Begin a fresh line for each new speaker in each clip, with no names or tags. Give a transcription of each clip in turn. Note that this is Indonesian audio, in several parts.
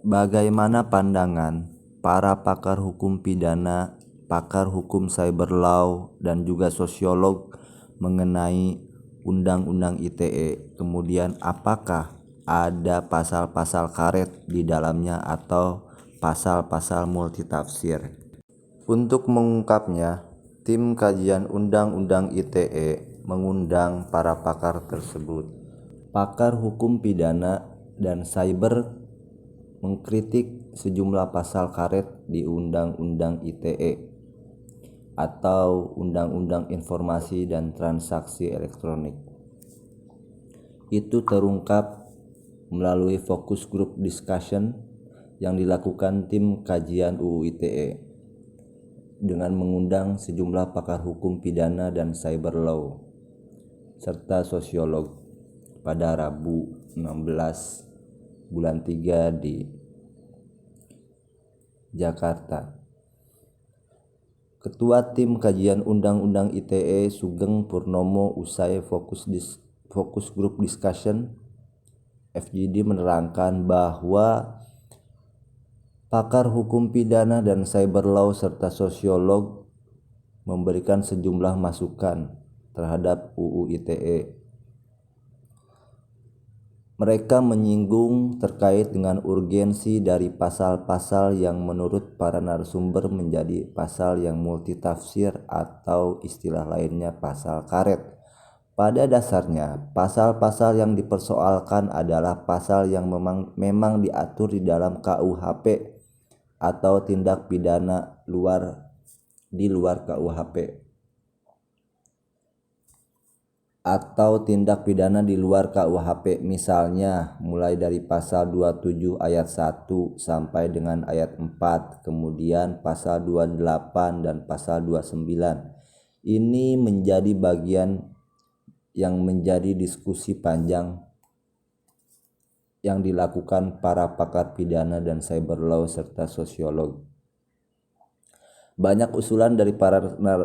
Bagaimana pandangan para pakar hukum pidana, pakar hukum cyber law, dan juga sosiolog mengenai Undang-Undang ITE? Kemudian apakah ada pasal-pasal karet di dalamnya atau pasal-pasal multitafsir? Untuk mengungkapnya, tim kajian Undang-Undang ITE mengundang para pakar tersebut. Pakar hukum pidana dan cyber mengkritik sejumlah pasal karet di Undang-Undang ITE atau Undang-Undang Informasi dan Transaksi Elektronik. Itu terungkap melalui focus group discussion yang dilakukan tim kajian UU ITE dengan mengundang sejumlah pakar hukum pidana dan cyber law serta sosiolog pada Rabu 16 bulan 3 di Jakarta. Ketua tim kajian Undang-Undang ITE Sugeng Purnomo usai focus group discussion FGD menerangkan bahwa pakar hukum pidana dan cyber law serta sosiolog memberikan sejumlah masukan terhadap UU ITE. Mereka menyinggung terkait dengan urgensi dari pasal-pasal yang menurut para narasumber menjadi pasal yang multitafsir atau istilah lainnya pasal karet. Pada dasarnya, pasal-pasal yang dipersoalkan adalah pasal yang memang diatur di dalam KUHP atau tindak pidana di luar KUHP. Atau tindak pidana di luar KUHP, misalnya mulai dari pasal 27 ayat 1 sampai dengan ayat 4, kemudian pasal 28 dan pasal 29. Ini menjadi bagian yang menjadi diskusi panjang yang dilakukan para pakar pidana dan cyber law serta sosiolog. Banyak usulan dari para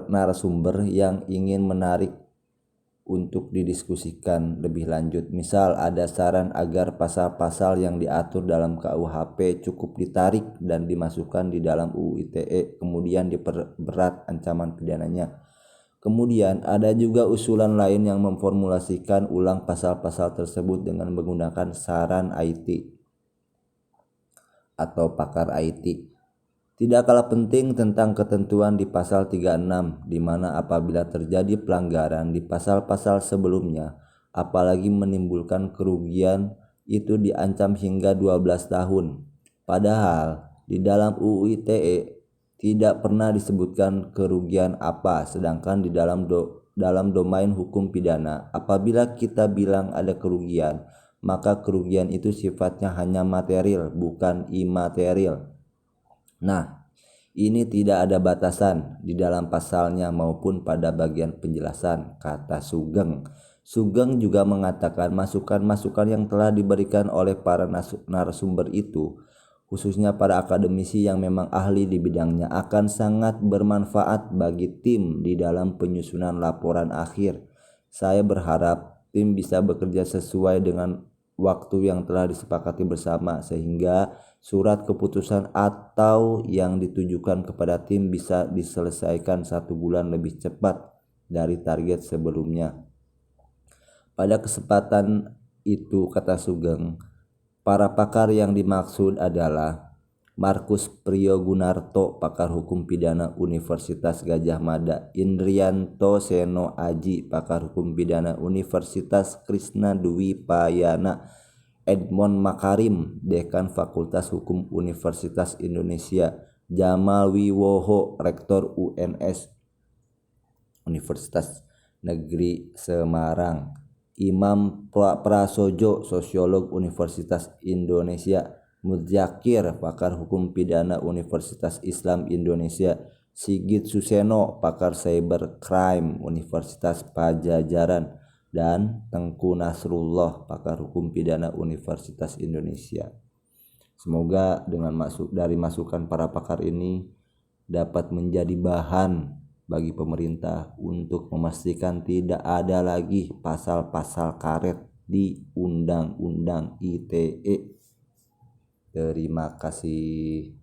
narasumber yang ingin menarik untuk didiskusikan lebih lanjut. Misal ada saran agar pasal-pasal yang diatur dalam KUHP cukup ditarik dan dimasukkan di dalam UU ITE, kemudian diperberat ancaman pidananya. Kemudian ada juga usulan lain yang memformulasikan ulang pasal-pasal tersebut dengan menggunakan saran IT atau pakar IT. Tidak kalah penting tentang ketentuan di pasal 36, di mana apabila terjadi pelanggaran di pasal-pasal sebelumnya, apalagi menimbulkan kerugian, itu diancam hingga 12 tahun. Padahal di dalam UU ITE tidak pernah disebutkan kerugian apa, sedangkan di dalam domain hukum pidana, apabila kita bilang ada kerugian, maka kerugian itu sifatnya hanya material, bukan imaterial. Nah, ini tidak ada batasan di dalam pasalnya maupun pada bagian penjelasan, kata Sugeng. Sugeng juga mengatakan masukan-masukan yang telah diberikan oleh para narasumber itu, khususnya para akademisi yang memang ahli di bidangnya, akan sangat bermanfaat bagi tim di dalam penyusunan laporan akhir. Saya berharap tim bisa bekerja sesuai dengan waktu yang telah disepakati bersama, sehingga surat keputusan atau yang ditujukan kepada tim bisa diselesaikan 1 bulan lebih cepat dari target sebelumnya. Pada kesempatan itu, kata Sugeng, para pakar yang dimaksud adalah Markus Priyogunarto, pakar hukum pidana Universitas Gadjah Mada, Indrianto Seno Aji, pakar hukum pidana Universitas Krishna Dwi Payana, Edmond Makarim, dekan Fakultas Hukum Universitas Indonesia, Jamal Wiwoho, rektor UNS Universitas Negeri Semarang, Imam Prasojo, sosiolog Universitas Indonesia, Mudzakir, pakar hukum pidana Universitas Islam Indonesia, Sigit Suseno, pakar cyber crime Universitas Pajajaran, dan Tengku Nasrullah, pakar hukum pidana Universitas Indonesia. Semoga dengan masukan para pakar ini dapat menjadi bahan bagi pemerintah untuk memastikan tidak ada lagi pasal-pasal karet di Undang-Undang ITE. Terima kasih.